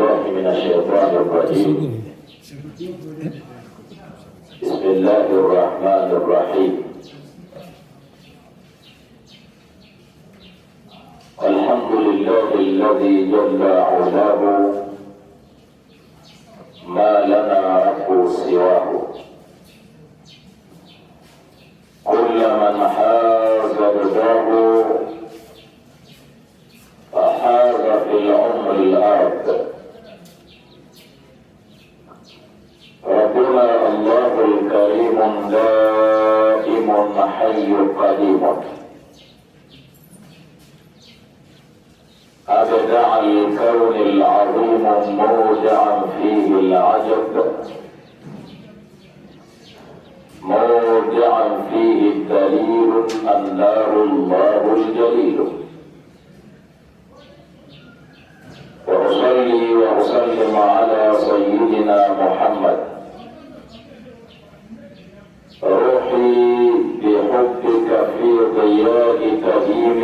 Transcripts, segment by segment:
بالله من الشيطان الرجيم. بسم الله الرحمن الرحيم. الحمد لله الذي جل علاه ما لنا رب سواه. كل من حاز رضاه فحاز في العمر الأرض. ربنا الله الكريم دائم حي قديم. أبدع الكون العظيم موجعا فيه العجب، موجعا فيه الدليل النار الله الجليل. وأصلي وأسلم على سيدنا محمد. روحي بحبك في ضياء قديم،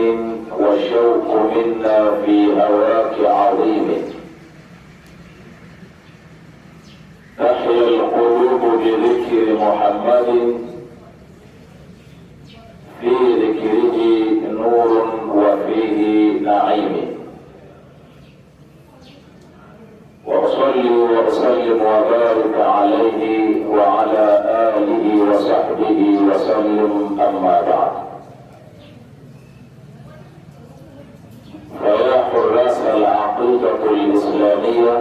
والشوق منا في هواك عظيم. تحيا القلوب بذكر محمد، في ذكره نور وفيه نعيم. وأصلي وأسلم وبارك عليه وعلى آله وصحبه وسلم، أما بعد. فيا حراس العقيدة الإسلامية،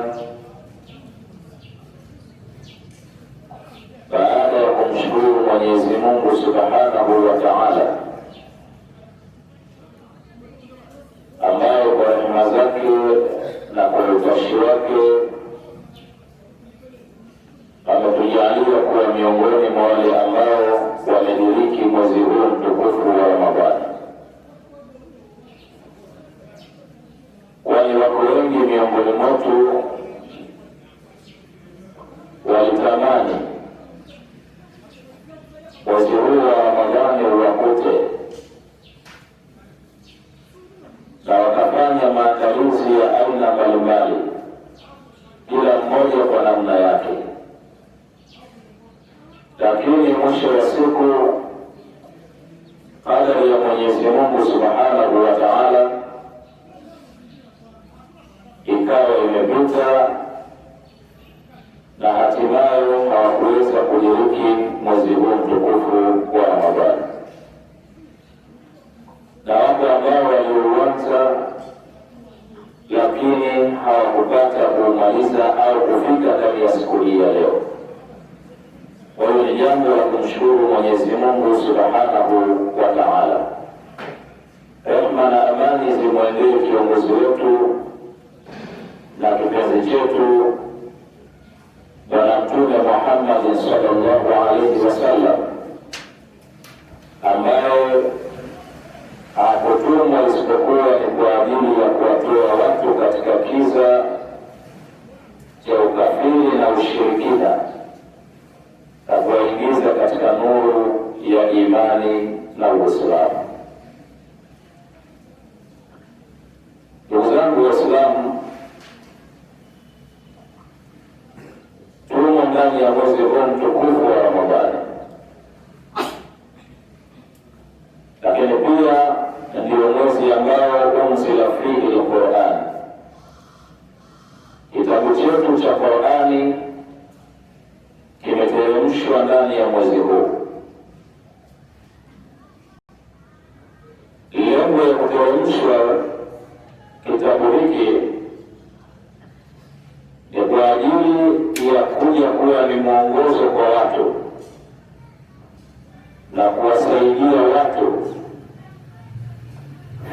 baada ya kumshukuru Mwenyezi Mungu Subhanahu wa Ta'ala, ambaye kwa rehema zake na kwa utashi wake ametujalia kuwa miongoni mwa wale ambao wamediriki mwezi huu mtukufu wa Ramadhani, kwani wako wengi miongoni mwetu walitamani mwezi huu wa Ramadhani uwakute na wakafanya maandalizi ya aina mbalimbali, kila mmoja kwa namna yake, lakini mwisho wa siku kadari ya Mwenyezi Mungu Subhanahu wa Ta'ala ikawa imepita na hatimaye hawakuweza kudiriki mwezi huu mtukufu wa Ramadhani. Na wale ambao waliuanza lakini hawakupata kumaliza au kufika ndani ya siku hii ya leo. Kwa hiyo ni jambo la kumshukuru Mwenyezi Mungu Subhanahu wa Ta'ala. Rehma na amani zimwendee kiongozi wetu na kipenzi chetu Bwana Mtume Muhammad sallallahu alaihi wasallam, ambaye hakutumwa isipokuwa ni kwa ajili ya kuwatoa watu katika kiza cha ukafiri na ushirikina na kuwaingiza katika nuru ya imani na Uislamu. Ndugu zangu Waislamu, tumo ndani ya mwezi huu mtukufu wa Ramadhani, lakini pia ndio mwezi ambao unzila fihi al-Qur'an. Kitabu chetu cha Qur'ani kimeteremshwa ndani ya mwezi huu. Lengo ya kuteremshwa kitabu hiki ni kwa ajili ya kuja kuwa ni mwongozo kwa watu na kuwasaidia watu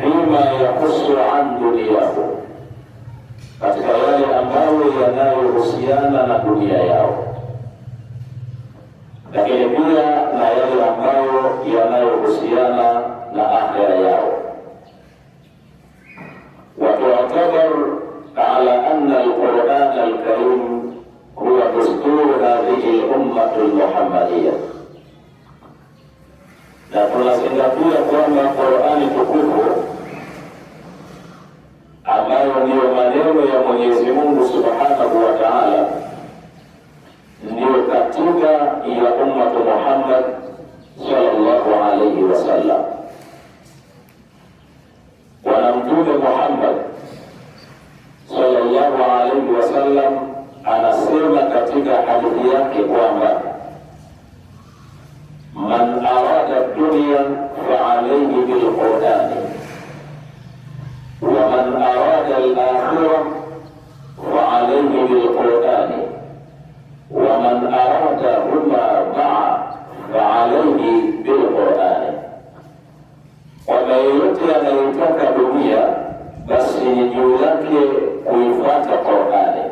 fima yahusu an duniyahu, katika yale ambayo yanayohusiana na dunia yao, lakini pia na yale ambayo yanayohusiana na akhira yao. وتعتبر على أن القرآن الكريم هو دستور هذه الأمة المحمدية. Na tunazingatia kwamba Qur'ani tukufu ambayo ndiyo maneno ya Mwenyezi Mungu Subhanahu wa Ta'ala ndiyo katiba ya ummatu Muhammad sallallahu alayhi wasallam. Bwana Mtume Muhammad sallallahu alayhi wasallam anasema katika hadithi yake kwamba man arada dunya fa alayhi bil Qur'ani wa man arada al-akhirah fa alayhi bil Qur'ani wa man arada huma ma'a fa alayhi bil Qur'ani. Kwa yeyote anayetaka dunia, basi ni juu yake kuifuata Qur'ani,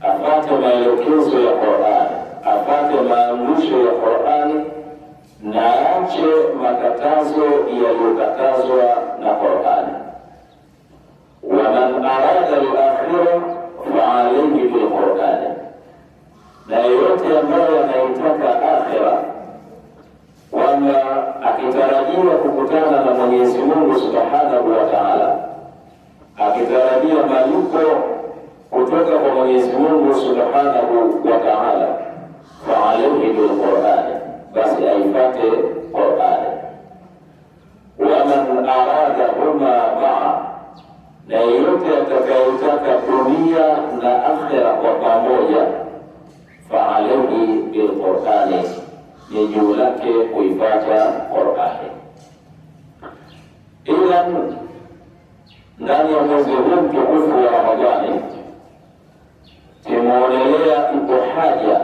afate maelekezo ya Qur'ani, afate maamrisho ya Qur'ani na aache makatazo yaliyokatazwa na Qur'ani. Wa man arada al-akhirah fa alayhi bil Qur'ani, na yeyote ambaye anaitaka akhira, kwamba akitarajia kukutana na Mwenyezi Mungu Subhanahu wa Ta'ala, akitarajia malipo kutoka kwa Mwenyezi Mungu Subhanahu wa Ta'ala, fa alayhi bil Qur'ani, basi aipate Qur'ani. Wa man arada huma ma'a, na yeyote atakayetaka dunia na akhira kwa pamoja, fa alayhi bil Qur'ani, ni juu lake kuipata Qur'ani. Ila ndani ya mwezi huu mtukufu wa Ramadhani tumeonelea ipo haja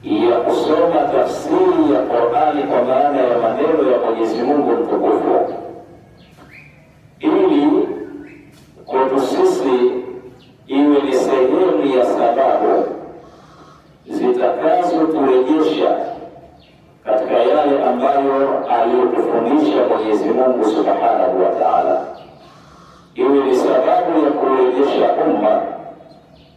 ya kusoma tafsiri ya Qur'ani kwa maana ya maneno ya Mwenyezi Mungu mtukufu, ili kwetu sisi iwe ni sehemu ya sababu zitakazoturejesha katika yale ambayo aliyotufundisha Mwenyezi Mungu Subhanahu wa Ta'ala, iwe ni sababu ya kurejesha umma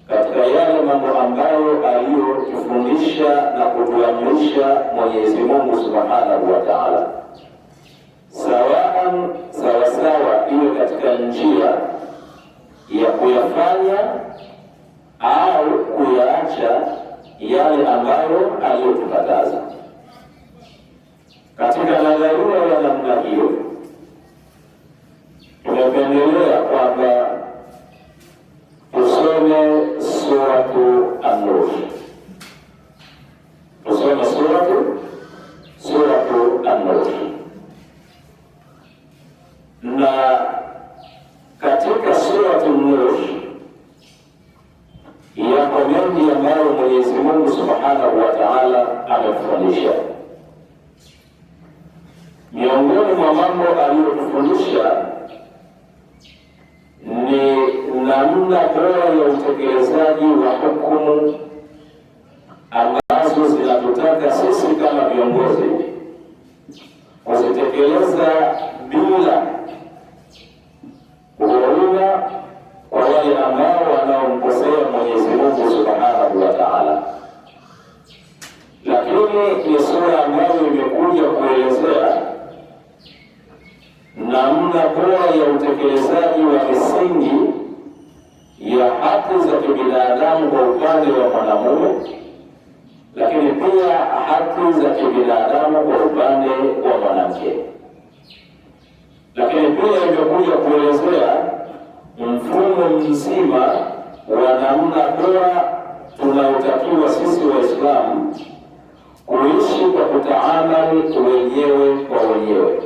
katika yale mambo ambayo aliyotufundisha na kutuamrisha Mwenyezi Mungu Subhanahu wa Ta'ala, sawasawa iwe katika njia ya kuyafanya au kuyaacha yale ambayo aliyotukataza. Katika nadharia ya namna hiyo, tumependelea kwamba tusome suratu An-Nur, tusome suratu An-Nur. Na katika suratu An-Nur yako mengi ambayo Mwenyezi Mungu Subhanahu wa Ta'ala ametufundisha. Miongoni mwa mambo aliyotufundisha ni namna bora ya utekelezaji wa hukumu ambazo zinatutaka sisi kama viongozi kuzitekeleza bila huruma kwa wale ambao wanaomkosea Mwenyezi Mungu Subhanahu wa Ta'ala. Lakini ni sura ambayo imekuja kuelezea namna bora ya utekelezaji wa misingi ya haki za kibinadamu kwa upande wa mwanamume, lakini pia haki za kibinadamu kwa upande wa mwanamke. Lakini pia imekuja kuelezea mfumo mzima wa namna bora tunaotakiwa sisi Waislamu kuishi kwa kutaamali wenyewe kwa wenyewe,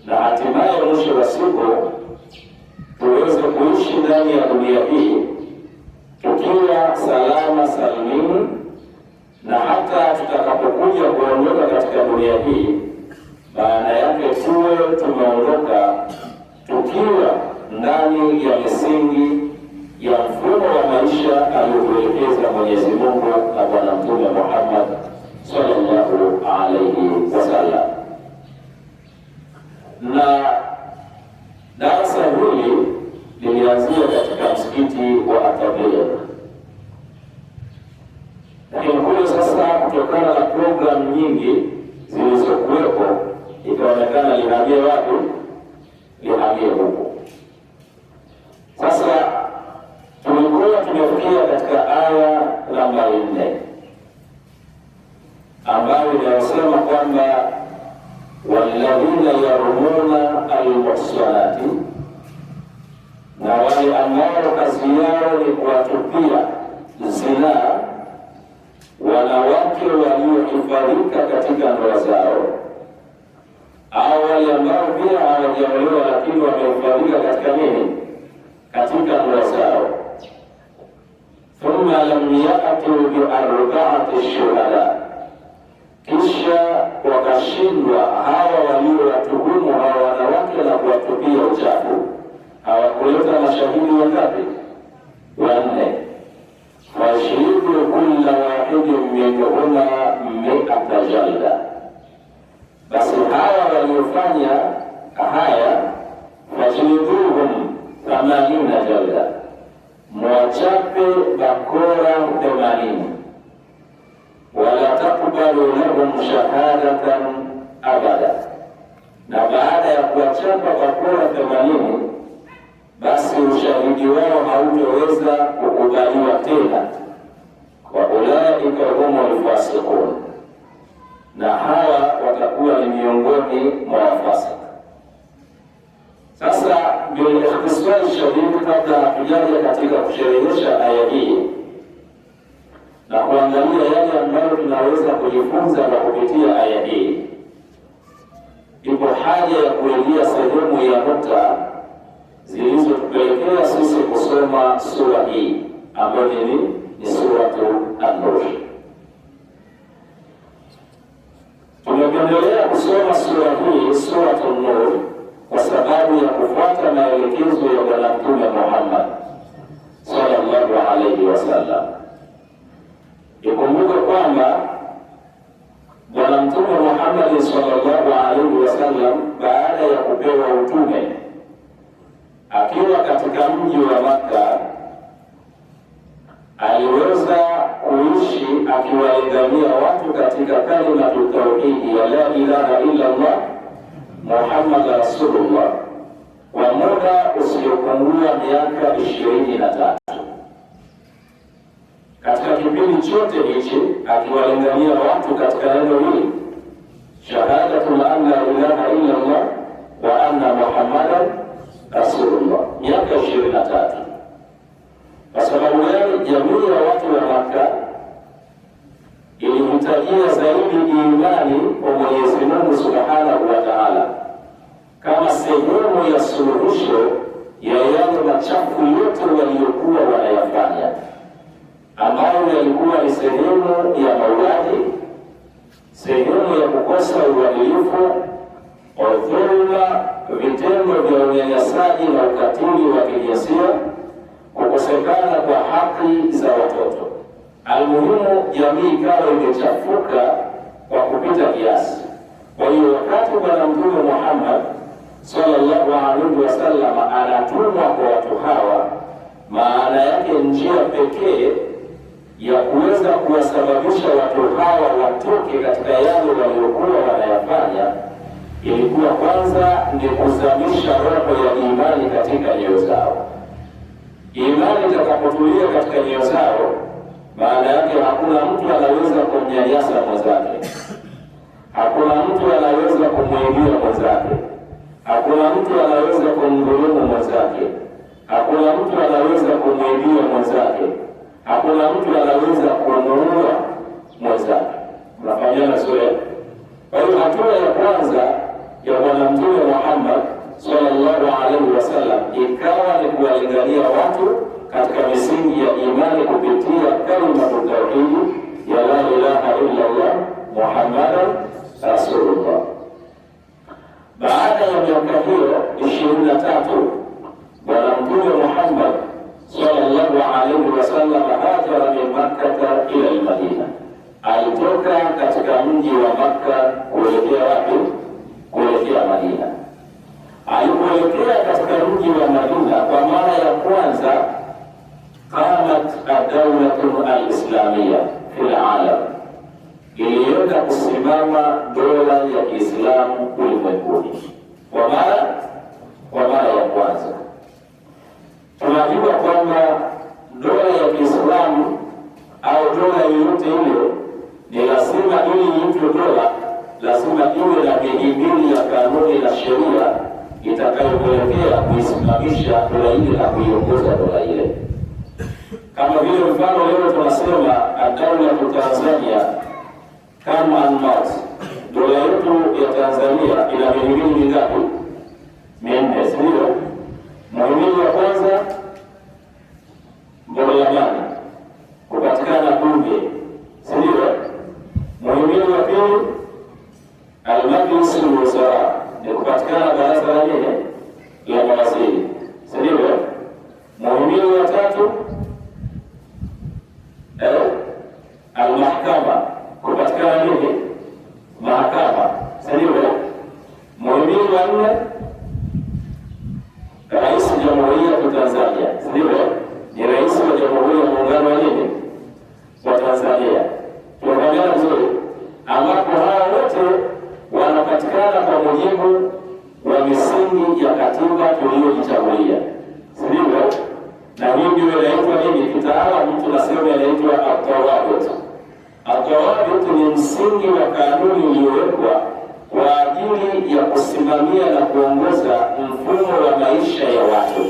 na hatimaye mwisho wa siku tuweze kuishi ndani ya dunia hii tukiwa salama salimini, na hata tutakapokuja kuondoka katika dunia hii, maana yake tuwe tumeondoka tukiwa ndani ya misingi ya mfumo wa maisha aliyotuelekeza Mwenyezi Mungu na Bwana Mtume Muhammad sallallahu alayhi wasallam. Na darasa hili lilianzia katika msikiti wa At-Tabligh, lakini kule sasa, kutokana na programu nyingi zilizokuwepo, ikaonekana lihamie wapi? Lihamie huko. almuhsanati, na wale ambao kazi yao ni kuwatupia zinaa wanawake waliohifadhika katika ndoa zao, au wale ambao pia hawajaolewa lakini wamehifadhika katika nini? Katika ndoa zao. Thumma lam ya'tu bi arba'ati shuhada, kisha wakashindwa hawa waliowatuhumu hawa wanawake na kuwatupia uchafu, hawakuleta mashahidi wangapi? 4. Fashhidu kulla wahidin minhuma 100 jalda, basi hawa waliofanya haya fashhiduhum 80 jalda, mwachape bakora 80, wala takbalu lahum shahadatan abada, na baada ya kuwachapa bakora 80 basi ushahidi wao hautoweza kukubaliwa tena. Wa ulaika humul fasiqun, na hawa watakuwa ni miongoni mwa wafasik. Sasa bilikhtisari shadidi, kabla hatujaja katika kusherehesha aya hii na kuangalia yale ambayo tunaweza kujifunza kwa kupitia aya hii, ipo haja ya kuingia sehemu ya nukta zilizotupelekea sisi kusoma sura hii ambayo ni Suratu An-Nur. Tumependelea kusoma sura hii, Suratu An-Nur, kwa sababu ya kufuata maelekezo ya Bwana Mtume Muhammad sallallahu alaihi wasallam. Ikumbuke kwamba Bwana Mtume Muhammad sallallahu alaihi wasallam baada ya kupewa utume akiwa katika mji wa Makka aliweza kuishi akiwalingania watu katika kalimatu tauhidi ya la ilaha illa Allah Muhammad Rasulullah kwa muda usiopungua miaka 23. Katika kipindi chote hichi akiwalingania watu katika neno hili shahadatu an la ilaha illa Allah wa anna Muhammadan Rasulullah, miaka 23. Kwa sababu gani? Jamii ya watu wa Makka ilihitajia zaidi imani kwa Mwenyezi Mungu Subhanahu wa Ta'ala kama sehemu ya suluhisho ya yale machafu yote waliokuwa wanayafanya, ambayo yalikuwa ni sehemu ya mauaji, sehemu ya kukosa uadilifu, dhulma, vitendo vya unyanyasaji na ukatili wa kijinsia, kukosekana kwa haki za watoto. Almuhimu, jamii ikawa imechafuka kwa kupita kiasi. Kwa hiyo wakati Bwana Mtume Muhammad sallallahu alaihi wasallam anatumwa kwa watu hawa, maana yake njia pekee ya kuweza kuwasababisha watu hawa watoke katika yale waliokuwa wanayafanya ilikuwa kwanza ni kuzamisha roho ya imani katika nyoyo zao. Imani itakapotulia katika nyoyo zao, maana yake hakuna mtu anaweza kumnyanyasa mwenzake, hakuna mtu anaweza kumwibia mwenzake, hakuna mtu anaweza kumdhulumu mwenzake, hakuna mtu anaweza kumwibia mwenzake, hakuna mtu anaweza kumuua mwenzake. Mnafanyana zoea. Kwa hiyo hatua ya kwanza ya Bwana Mtume Muhammad sallallahu alaihi wasallam ikawa ni kuwalingania watu katika misingi ya imani kupitia kalimatu tauhidi ya la ilaha illa Allah Muhammadan Rasulullah. Baada ya miaka hiyo 23 Bwana Mtume Muhammad sallallahu alaihi wasallam hajara min Makkah ila al-Madina, alitoka katika mji wa Makka kuelekea wapi? Kuelekea Madina. Alipoelekea katika mji wa Madina, kwa mara ya kwanza qamat ad-dawlatu al-islamiyya fil alam, ilienda kusimama dola ya Kiislamu ulimwenguni kwa mara ya kwanza. Tunajua kwamba dola ya Kiislamu au dola yoyote ile ni lazima, ili iitwe dola, lazima iwe na mihimili ya kanuni na sheria itakayopelekea kuisimamisha dola ile na kuiongoza dola ile. Kama vile mfano leo tunasema daula ya Tanzania kama anmat, dola yetu ya Tanzania ina mihimili mingapi? 4, sio? Muhimili wa kwanza Mbolamani, kupatikana bunge, sio? Muhimili wa pili Al-Majlis al-Wazara, ni kupatikana baraza la nini la mawaziri, sio? Muhimili wa tatu al-Mahkama, kupatikana nini mahakama, sio? Muhimili wa 4 Rais wa Jamhuri ya Tanzania, sio? Ni Rais wa Jamhuri ya Muungano wa nini wa Tanzania. Tunaangalia vizuri, ambapo hawa wote wanapatikana kwa mujibu wa misingi ya katiba tuliyojichagulia, sio? Na hii ndio inaitwa nini kitaalamu tunasema inaitwa at-tawabut. At-tawabut ni msingi wa kanuni uliowekwa kwa ajili ya kusimamia na kuongoza mfumo wa maisha ya watu.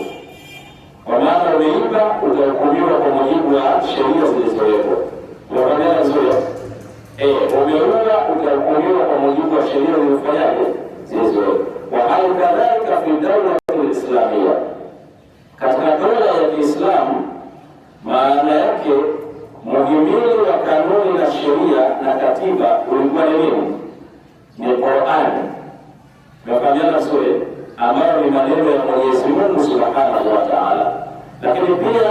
Kwa maana umeiba utahukumiwa kwa mujibu wa sheria zilizowekwa. Tunaangalia vizuri. Umeua utahukumiwa kwa mujibu wa sheria zilizofanyaje zilizowekwa. Wa hal kadhalika fi dawla al-islamia, katika dola ya Kiislamu, maana yake muhimili wa kanuni na sheria na katiba ulikuwa ni nini? Ni Qur'ani. Tunafahamiana vizuri, ambayo ni maneno ya Mwenyezi Mungu Subhanahu wa Ta'ala. Lakini pia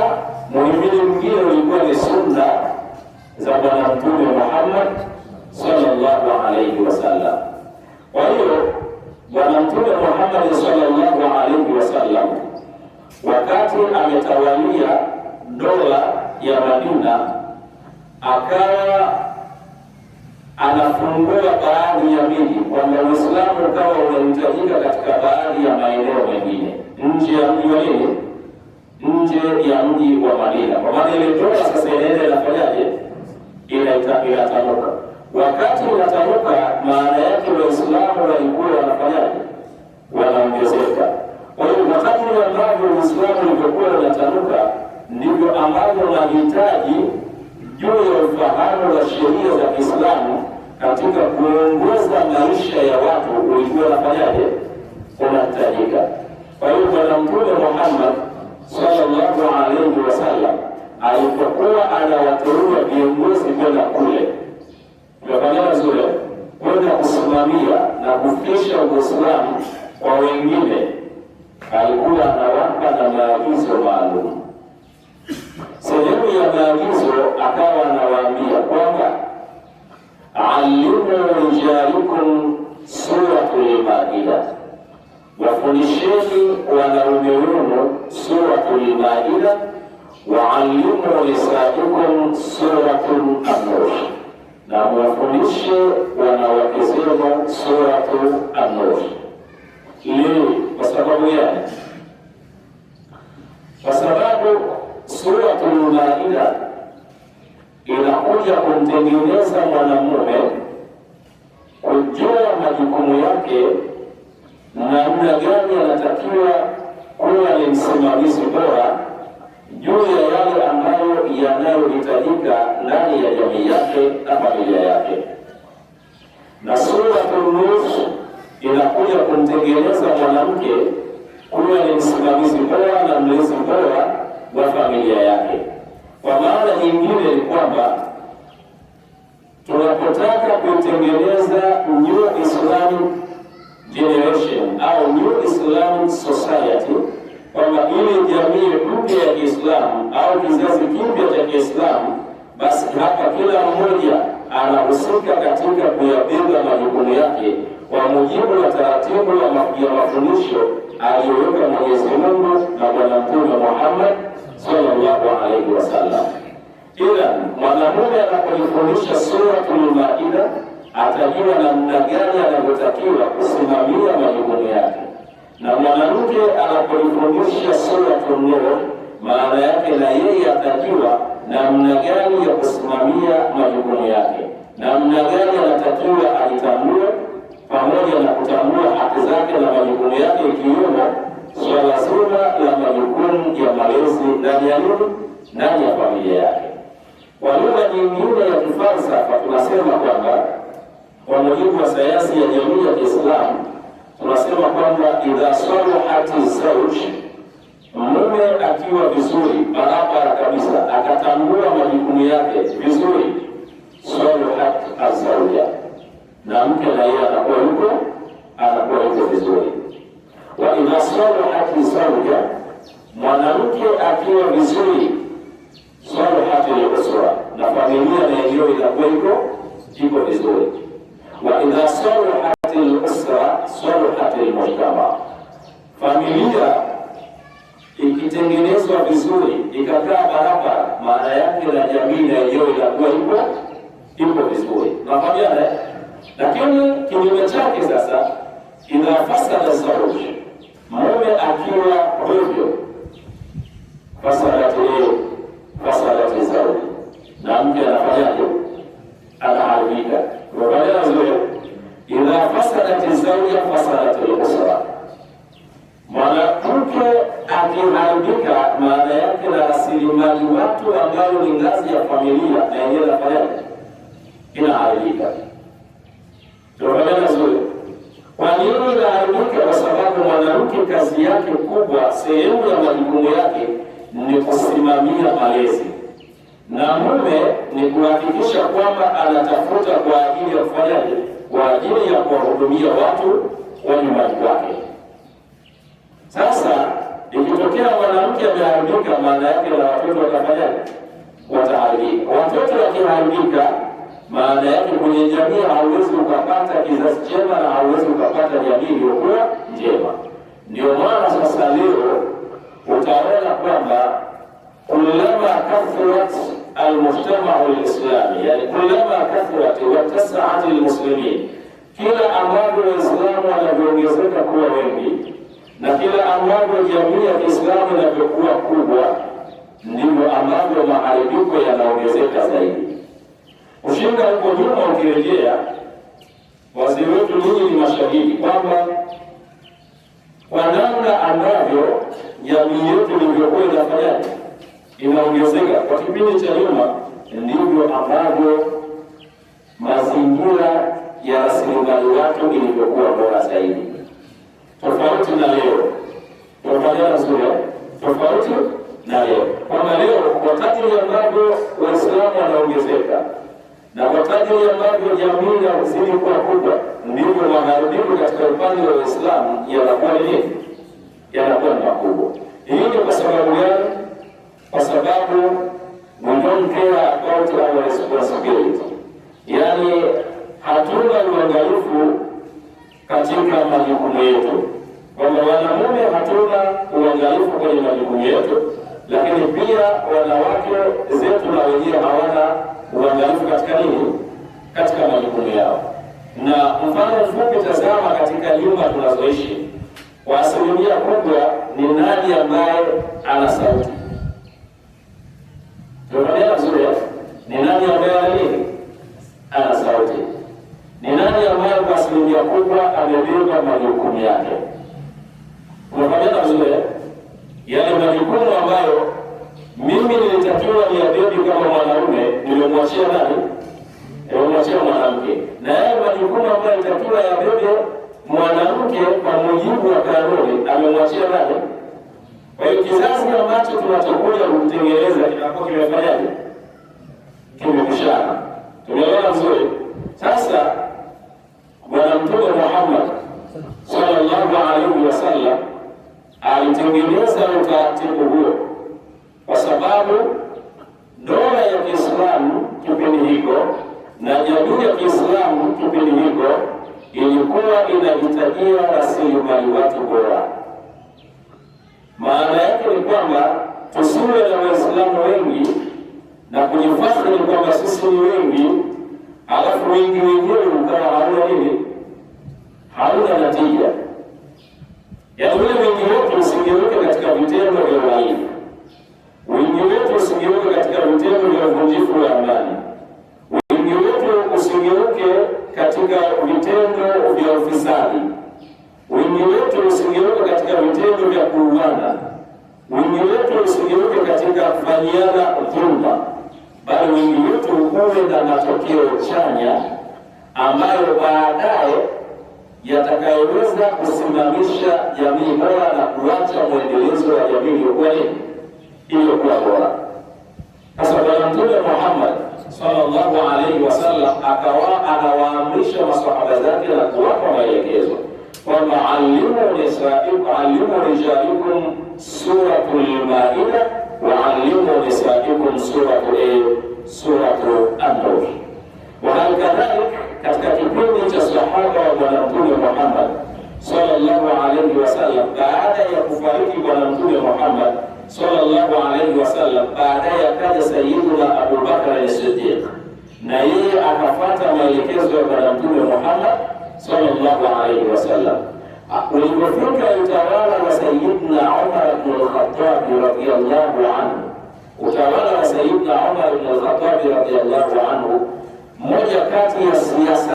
muhimili mwingine ulikuwa ni sunna za Bwana Mtume Muhammad sallallahu alayhi wasallam. Kwa hiyo Bwana Mtume Muhammad sallallahu alayhi wasallam wakati ametawalia dola ya Madina, akawa anafungua baadhi ya miji, kwamba Uislamu ukawa unahitajika katika baadhi ya maeneo mengine nje ya mji wa nini, nje ya mji wa Madina. Kwa maana ile dola sasa inaenda inafanyaje, inatanuka. Wakati inatanuka, maana yake Waislamu walikuwa wanafanyaje, wanaongezeka. Kwa hiyo wakati ambavyo Uislamu ulivyokuwa unatanuka, ndivyo ambavyo mahitaji juu ya ufahamu wa sheria za Kiislamu katika kuongoza maisha ya watu ulikuwa unafanyaje, unahitajika. Kwa hiyo Bwana Mtume Muhammad sallallahu alaihi wasallam alipokuwa anawateua viongozi kwenda kule, tunafanya vizuri, kwenda kusimamia na kufikisha Uislamu kwa wengine, alikuwa anawapa na maagizo maalum. Sehemu ya maagizo akawa anawaambia kwamba alimu rijalikum suratul Maida, wafundisheni wanaume wenu suratul Maida, waalimu nisaikum suratul An-Nur, na wafundishe wanawake zenu suratul An-Nur. Leo kwa sababu gani? Kwa sababu suratul Maida inakuja kumtengeneza mwanamume kujua majukumu yake, namna gani anatakiwa kuwa ni msimamizi bora juu ya yale ambayo yanayohitajika ndani ya jamii yake na familia yake. Na suratul Nur inakuja kumtengeneza mwanamke kuwa ni msimamizi bora na mlezi bora wa familia yake. Kwa maana nyingine ni kwamba tunapotaka kutengeneza new Islamic generation au new Islamic society, kwamba ile jamii mpya ya Kiislamu au kizazi kipya cha Kiislamu, basi hapa kila mmoja anahusika katika kuyabeba majukumu yake kwa mujibu wa taratibu ya mafundisho aliyoweka Mwenyezi Mungu na Bwana Mtume Muhammad sallallahu alaihi wasallam. Ila mwanamume anapofundisha suratul Maida atajua namna gani anavyotakiwa kusimamia majukumu yake, na mwanamke anapofundisha suratul Nur, maana yake na yeye atajua namna gani ya kusimamia majukumu yake, namna gani anatakiwa alitambue pamoja na kutambua haki zake na majukumu yake, ikiwemo swala zima la majukumu ya malezi ndani ya nini, ndani ya familia yake. Kwa lugha nyingine ya kifalsafa tunasema kwamba, kwa mujibu wa sayansi ya jamii ya Kiislamu, tunasema kwamba idha salahati zawj, mume akiwa vizuri barabara kabisa, akatambua majukumu yake vizuri, salahat azawja, na mke na yeye anakuwa yuko vizuri. Wa idha salahati zawja, mwanamke akiwa vizuri, salahati al-usra, na familia na yenyewe inakuwa iko vizuri. Wa idha salahati al-usra salahati al-mujtama, familia ikitengenezwa vizuri ikakaa barabara, maana yake na jamii na yenyewe inakuwa iko vizuri. Nafahamia. Lakini kinyume chake sasa, idha fasada zawj, mume akiwa hivyo, fasadati zawj, na mke anafanyaje? Anaharibika. Idha fasadati zawja fasadati al-usra, mwanamke akiharibika, maana yake na rasilimali watu ambayo ni ngazi ya familia na yenyewe inafanyaje? Inaharibika. Kwa nini inaharibika? Kwa sababu mwanamke kazi yake kubwa, sehemu ya majukumu yake ni kusimamia malezi, na mume ni kuhakikisha kwamba anatafuta kwa ajili ya kufanyaje? Kwa ajili ya kuwahudumia watu wa nyumbani kwake. Sasa ikitokea mwanamke ameharibika, maana yake na watoto watafanyaje? Wataharibika. Watoto wakiharibika, maana yake kwenye jamii hauwezi ukapata kizazi chema na hauwezi ukapata jamii iliyokuwa njema. Ndio maana sasa leo utaona kwamba kullama kathurat almujtamau alislami, yani kullama kathurat wa tas'at almuslimin, kila ambavyo Waislamu wanavyoongezeka kuwa wengi na kila ambavyo jamii ya Kiislamu inavyokuwa kubwa, ndivyo ambavyo maharibiko yanaongezeka zaidi. Ushinda huko nyuma ukirejea, wazee wetu ninyi ni mashahidi kwamba kwa namna ambavyo jamii yetu ilivyokuwa inafanyaje, inaongezeka kwa kipindi cha nyuma, ndivyo ambavyo mazingira ya rasilimali watu ilivyokuwa bora zaidi. Tofauti na leo, tofauti na leo, kwamba leo kwa kadri ambavyo Waislamu wanaongezeka na kwa kadri ambavyo jamii inazidi kuwa kubwa, ndivyo maharibiko katika upande wa Waislamu yanakuwa ni makubwa. Hii ni kwa sababu gani? Kwa sababu we don't care about our responsibility, yani hatuna uangalifu katika majukumu yetu, kwamba wanamume hatuna uangalifu kwenye majukumu yetu, lakini pia wanawake zetu na wenyewe hawana uangalifu katika nini? Katika majukumu yao. Na mfano mfupi, tazama katika nyumba tunazoishi, kwa asilimia kubwa ni nani ambaye ana sauti? Tunaelewa vizuri, ni nani ambaye ana sauti? Ni nani ambaye kwa asilimia kubwa amebeba majukumu yake? Tunaelewa vizuri, yale majukumu ambayo mimi nilitakiwa niyabebe kama mwanaume, nilimwachia nani? Nilimwachia mwanamke. Na yale majukumu ambayo nilitakiwa yabebe mwanamke kwa mujibu wa kanuni, amemwachia nani? Kwa hiyo kizazi ambacho tunachokuja kutengeneza kinakuwa kimefanyaje? Kimekushana. Tumeelewa vizuri? Sasa Bwana Mtume Muhammad sallallahu alaihi wasallam alitengeneza utaratibu huo, kwa sababu ndoa ya Kiislamu kipindi hiko na jamii ya Kiislamu kipindi hiko ilikuwa inahitajia rasilimali watu bora. Maana yake ni kwamba tusiwe na Waislamu wengi na kujifanya kwamba sisi ni wengi, alafu wengi wenyewe ukawa hauna nini? Hauna natija. Yaani ule wengi wetu usingeweke katika vitendo vya uhalifu, wingi wetu usingeweke katika vitendo vya uvunjifu wa amani, wingi wetu usingeweke katika vitendo vya ufisadi, wingi wetu usigeuke katika vitendo vya kuuana, wingi wetu usigeuke katika kufanyiana dhulma, bali wingi wetu uwe na matokeo chanya ambayo baadaye yatakayoweza kusimamisha jamii bora na kuacha mwendelezo wa jamii iliyokuwa bora. Sasa Bwana Mtume Muhammad sallallahu alaihi wasallam akawa anawaamrisha maswahaba zake na kuwapa maelekezo kwamba alimu rijalikum suratul Maida wa alimu nisaikum suratul An-Nur. Wahal kadhalik, katika kipindi cha sahaba wa Bwana Mtume Muhammad sallallahu alaihi wasallam, baada ya kufariki Bwana Mtume Muhammad sallallahu alaihi wasallam, baadaye akaja Sayyiduna Abu Bakr as-Siddiq, na yeye akafuata maelekezo ya Bwana Mtume Muhammad sallallahu alaihi wasallam. Ulipofika utawala wa Sayyidina Umar ibn al-Khattab radhiyallahu anhu, utawala wa Sayyidina Umar ibn al-Khattab radhiyallahu anhu, moja kati ya siasa